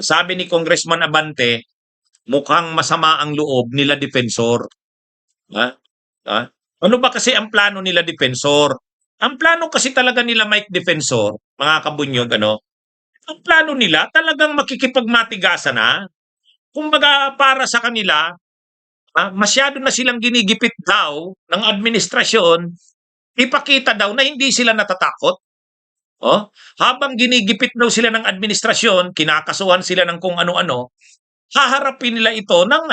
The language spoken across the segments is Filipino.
Sabi ni Congressman Abante, mukhang masama ang loob nila Defensor. Ha? Ha? Ano ba kasi ang plano nila Defensor? Ang plano kasi talaga nila Mike Defensor, mga kabunyog, ang plano nila talagang makikipagmatigasan na. Kumbaga para sa kanila, masyado na silang ginigipit daw ng administrasyon, ipakita daw na hindi sila natatakot. Oh, habang ginigipit daw sila ng administrasyon, kinakasuhan sila ng kung ano-ano, haharapin nila ito ng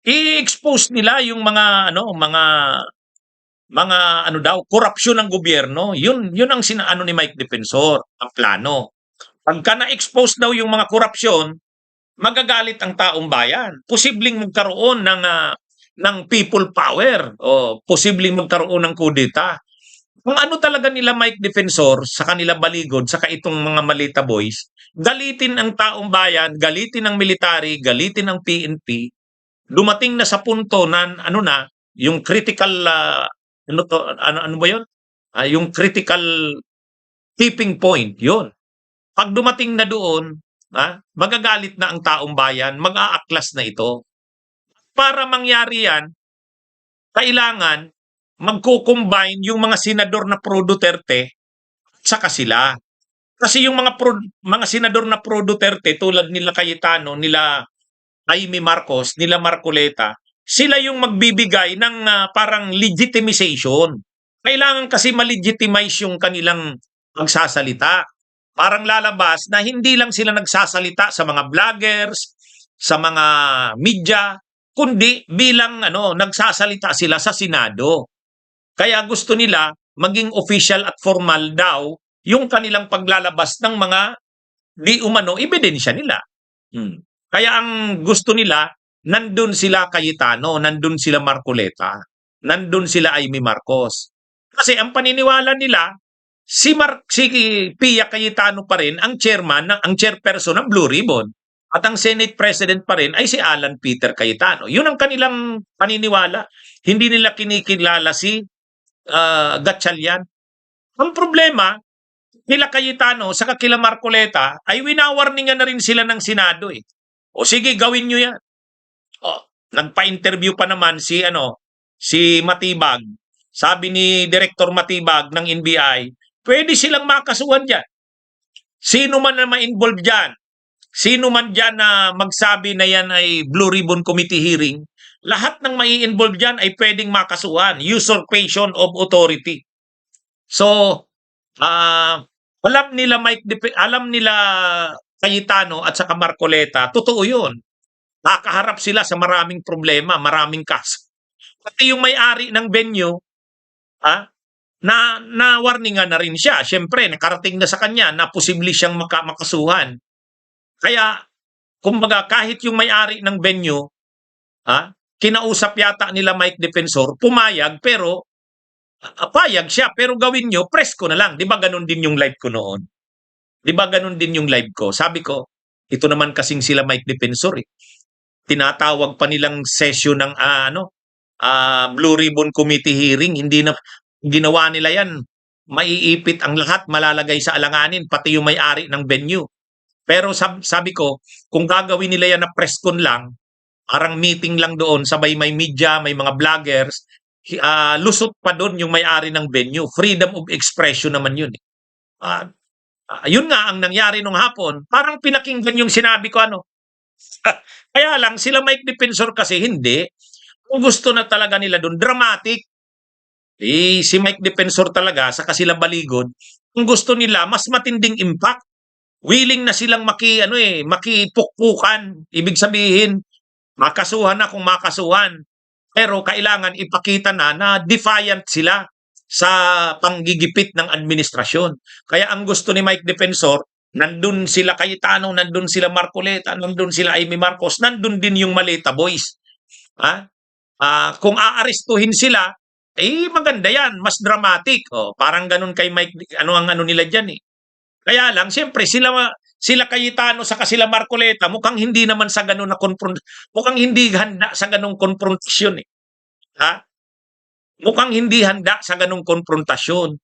i-expose nila yung mga daw korupsyon ng gobyerno. Yun ang sinaano ni Mike Defensor, ang plano. Pagka na-expose daw yung mga korupsyon, magagalit ang taong bayan. Posibleng magkaroon ng people power o posibleng magkaroon ng kudeta. Kung ano talaga nila Mike Defensor sa kanila baligod, sa itong mga Malita Boys, galitin ang taong bayan, galitin ang military, galitin ang PNP, dumating na sa punto na yung critical ano ba 'yon? Yung critical tipping point, 'yon. Pag dumating na doon, magagalit na ang taong bayan, mag-aaklas na ito. Para mangyari 'yan, kailangan magko-combine yung mga senador na pro Duterte saka sila. Kasi yung mga senador na pro Duterte tulad nila Cayetano, nila Amy Marcos, nila Marcoleta, sila yung magbibigay ng parang legitimization. Kailangan kasi ma-legitimize yung kanilang magsasalita. Parang lalabas na hindi lang sila nagsasalita sa mga vloggers, sa mga media, kundi bilang nagsasalita sila sa Senado. Kaya gusto nila maging official at formal daw yung kanilang paglalabas ng mga di umano ebidensya nila. Kaya ang gusto nila, nandun sila Cayetano, nandun sila Marcoleta, nandun sila Amy Marcos. Kasi ang paniniwala nila, si Pia Cayetano pa rin ang chairperson ng Blue Ribbon. At ang Senate President pa rin ay si Alan Peter Cayetano. Yun ang kanilang paniniwala. Hindi nila kinikilala si Gatchalian. Ang problema, nila Cayetano sa kila Marcoleta ay winawarningan na rin sila ng Senado eh. O sige, gawin nyo yan. Nagpa-interview pa naman si Matibag. Sabi ni Director Matibag ng NBI, pwede silang makasuhan dyan. Sino man na ma-involve dyan, sino man dyan na magsabi na yan ay Blue Ribbon Committee hearing, lahat ng mai-involve dyan ay pwedeng makasuhan. Usurpation of authority. So, alam nila Cayetano at saka Marcoleta, totoo yun. Nakaharap sila sa maraming problema, maraming kaso. Pati yung may-ari ng venue, na-warningan na rin siya. Siyempre, nakarating na sa kanya na posible siyang makasuhan. Kaya, kumbaga, kahit yung may-ari ng venue, kinausap yata nila Mike Defensor, pumayag, pero payag siya, pero gawin nyo, press ko na lang. Di ba ganun din yung live ko noon? Di ba ganun din yung live ko? Sabi ko, ito naman kasing sila Mike Defensor eh. Tinatawag pa nilang session ng Blue Ribbon Committee hearing, hindi na ginawa nila yan. Maiipit ang lahat, malalagay sa alanganin, pati yung may-ari ng venue. Pero sabi ko, kung gagawin nila yan na press con lang, parang meeting lang doon, sabay may media, may mga vloggers, lusot pa doon yung may-ari ng venue. Freedom of expression naman yun. Yun nga ang nangyari nung hapon. Parang pinakinggan yung sinabi ko Kaya lang, sila Mike Defensor kasi hindi. Kung gusto na talaga nila doon, dramatic. Si Mike Defensor talaga, sa sila baligod, kung gusto nila, mas matinding impact. Willing na silang makipukpukan. Ibig sabihin, makasuhan na kung makasuhan. Pero kailangan ipakita na defiant sila sa panggigipit ng administrasyon. Kaya ang gusto ni Mike Defensor, nandun sila Cayetano, nandun sila Marcoleta, nandun sila Amy Marcos, nandun din yung Malita Boys. Kung aarestuhin sila, maganda yan, mas dramatic. Parang ganun kay Mike, ang nila dyan eh. Kaya lang, siyempre, sila Cayetano sa sila Marcoleta, mukhang hindi naman sa ganun na mukhang hindi handa sa ganung konfrontasyon eh. Mukhang hindi handa sa ganung konfrontasyon.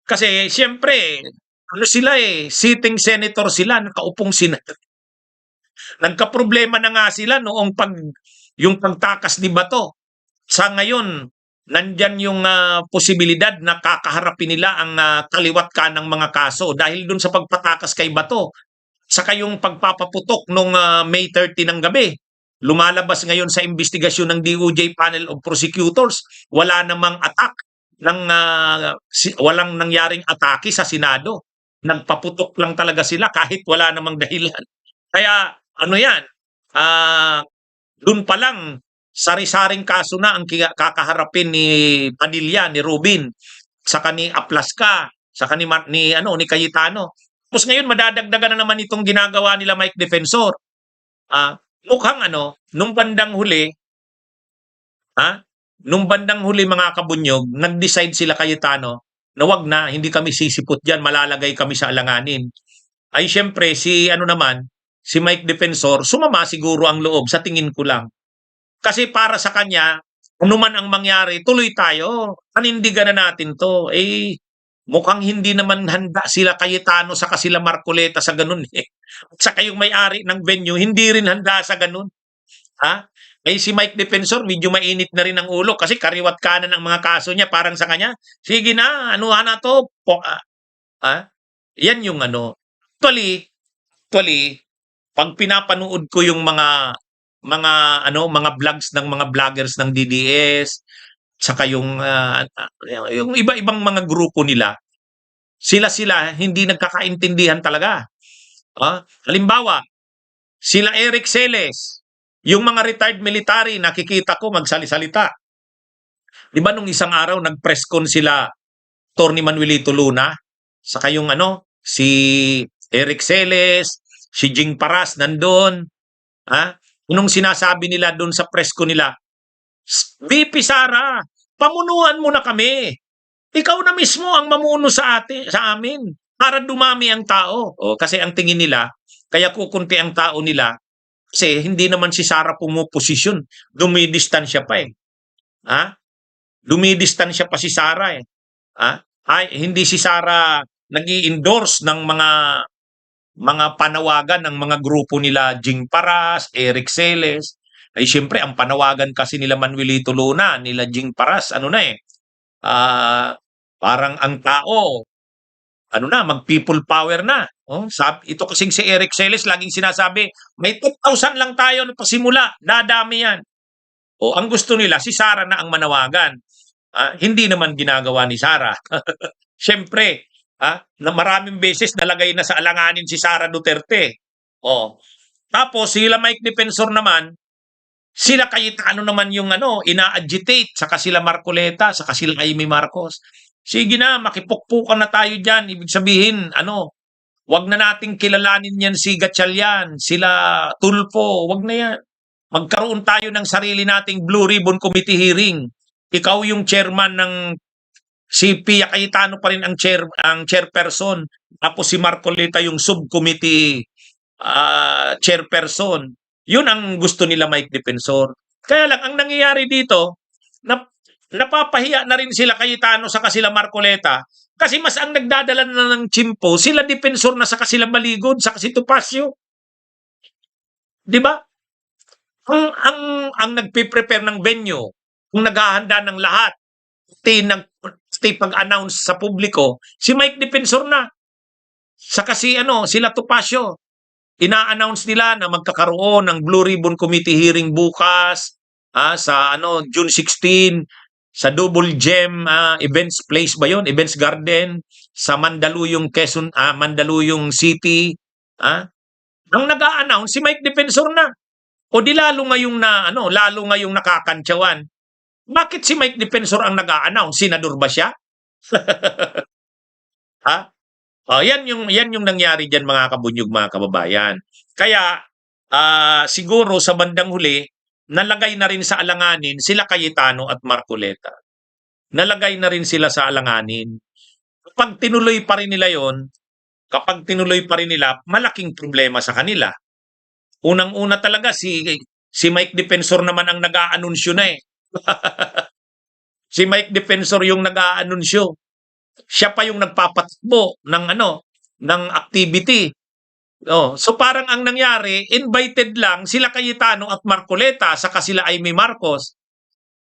Kasi siyempre, ano sila sitting senator sila, nakaupong senator. Nagkaproblema na nga sila noong yung pagtakas ni Bato. Sa ngayon, nandyan yung posibilidad na kakaharapin nila ang kaliwat kanang mga kaso dahil dun sa pagpatakas kay Bato. Saka yung pagpapaputok nung May 30 ng gabi. Lumalabas ngayon sa investigasyon ng DOJ Panel of Prosecutors, wala namang attack walang nangyaring atake sa Senado. Nagpaputok lang talaga sila kahit wala namang dahilan. Kaya ano yan, dun pa lang, sari-saring kaso na ang kakaharapin ni Padilla, ni Rubin, saka ni Aplaska, saka ni Cayetano. Tapos ngayon madadagdagan na naman itong ginagawa nila Mike Defensor. Mukhang nung bandang huli, mga kabunyog, nag-decide sila Cayetano na wag na, hindi kami sisipot diyan, malalagay kami sa alanganin. Ay syempre si si Mike Defensor, sumama siguro ang loob sa tingin ko lang. Kasi para sa kanya, ano man ang mangyari, tuloy tayo. Panindigan na natin to. Mukhang hindi naman handa sila Cayetano sa sila Marcoleta sa ganun At saka yung may-ari ng venue, hindi rin handa sa ganun. Si Mike Defensor, medyo mainit na rin ang ulo kasi kariwat kanan ang mga kaso niya. Parang sa kanya, sige na, anuhan na to. Yan yung Actually, pag pinapanood ko yung mga vlogs ng mga vloggers ng DDS, saka yung iba-ibang mga grupo nila, sila hindi nagkakaintindihan talaga. Halimbawa, sila Eric Celes, yung mga retired military, nakikita ko magsalisalita. Di ba nung isang araw, nag-press con sila Atty. Manuelito Luna, saka yung si Eric Celes, si Jing Paras nandun. Anong sinasabi nila doon sa press ko nila? VP Sara, pamunuan mo na kami. Ikaw na mismo ang mamuno sa amin para dumami ang tao. Kasi ang tingin nila, kaya kukunti ang tao nila, kasi hindi naman si Sara pumuposisyon. Dumidistansya pa Dumidistansya pa si Sara hindi si Sara nag-i-endorse ng mga panawagan ng mga grupo nila Jing Paras, Eric Celes. Ay siyempre ang panawagan kasi nila Manuelito Luna, nila Jing Paras, parang ang tao, mag-people power na. Ito kasing si Eric Celes, laging sinasabi, may 2,000 lang tayo na pasimula, dadami yan. Ang gusto nila, si Sara na ang manawagan. Hindi naman ginagawa ni Sara. Siyempre, na maraming beses nalagay na sa alanganin si Sara Duterte. Tapos sila Mike Defensor naman, sila Cayetano naman yung ina-agitate, saka sila Marcoleta, saka sila Amy Marcos. Sige na, makipukpukan na tayo diyan. Ibig sabihin, wag na nating kilalanin yan si Gatchalian, sila Tulfo, wag na yan. Magkaroon tayo ng sarili nating Blue Ribbon Committee hearing. Ikaw yung chairman ng si Pia Cayetano pa rin ang chairperson. Tapos si Marcoleta yung subcommittee chairperson. Yun ang gusto nila Mike Defensor. Kaya lang, ang nangyayari dito, napapahiya na rin sila Cayetano sa sila Marcoleta kasi mas ang nagdadala na ng tsimpo, sila Defensor na sa sila Maligod, sa si Topacio. Di ba? Ang nagpe-prepare ng venue, kung naghahanda ng lahat, pag-announce sa publiko, si Mike Defensor na. Saka sila Topacio. Ina-announce nila na magkakaroon ng Blue Ribbon Committee hearing bukas sa June 16 sa Double Gem Events Place ba yon? Events Garden sa Mandaluyong Quezon, Mandaluyong City. Ang nag-a-announce si Mike Defensor na. O di lalo ngayong nakakantsawan. Bakit si Mike Defensor ang nag-a-announce? Senador ba siya? Yan yung nangyari diyan mga kabunyog, mga kababayan. Kaya siguro sa bandang huli, nalagay na rin sa alanganin sila Cayetano at Marcoleta. Nalagay na rin sila sa alanganin. Kapag tinuloy pa rin nila, malaking problema sa kanila. Unang-una talaga si Mike Defensor naman ang nag-aanunsyo na Si Mike Defensor yung nag-aanunsyo. Siya pa yung nagpapatakbo ng ng activity. So parang ang nangyari, invited lang sila Cayetano at Marcoleta saka sila Amy Marcos.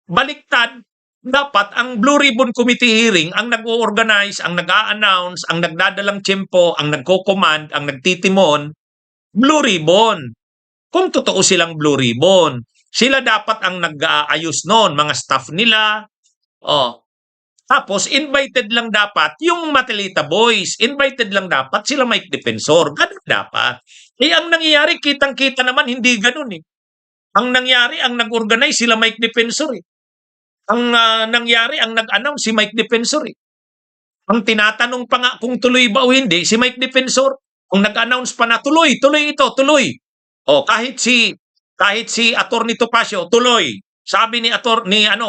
Baliktad, dapat ang Blue Ribbon Committee hearing ang nag-o-organize, ang nag-a-announce, ang nagdadalang tiyempo, ang nagko-command, ang nagtitimon, Blue Ribbon. Kung totoo silang Blue Ribbon, sila dapat ang nag-aayos noon, mga staff nila. Tapos invited lang dapat yung Matelita Boys, invited lang dapat sila Mike Defensor. Ganun dapat. Ang nangyayari, kitang-kita naman hindi ganun eh. Ang nangyari, ang nag-organize sila Mike Defensor eh. Ang nangyari, ang nag-announce si Mike Defensor eh. Ang tinatanong pa nga kung tuloy ba o hindi, si Mike Defensor. Ang nag-announce pa na tuloy ito, tuloy. Kahit si Attorney Topacio, tuloy. Sabi ni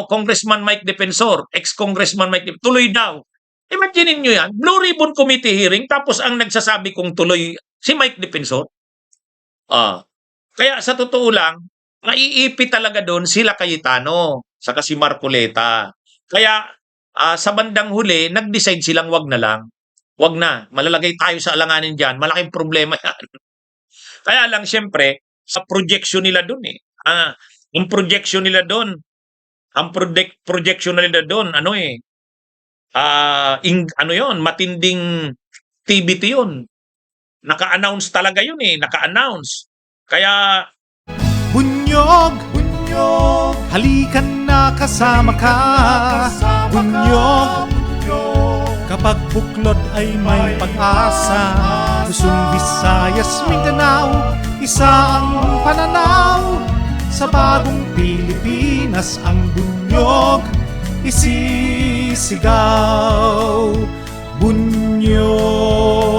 Congressman Mike Defensor, ex-Congressman Mike Defensor, tuloy daw. Imagine niyo yan, Blue Ribbon Committee hearing, tapos ang nagsasabi kung tuloy si Mike Defensor. Kaya sa totoo lang, maiipi talaga doon sila Cayetano, saka si Marcoleta. Kaya sa bandang huli, nag-decide silang wag na lang. Wag na, malalagay tayo sa alanganin dyan, malaking problema yan. Kaya lang, siyempre, sa projection nila doon eh. Ang projection nila doon, matinding activity yun. Naka-announce talaga yun eh, naka-announce. Kaya, Bunyog, halikan na kasama ka. Bunyog, kapag buklod ay may pag-asa. Luzon, Visayas, Mindanao, isa ang pananaw. Sa bagong Pilipinas ang bunyog isisigaw. Bunyog.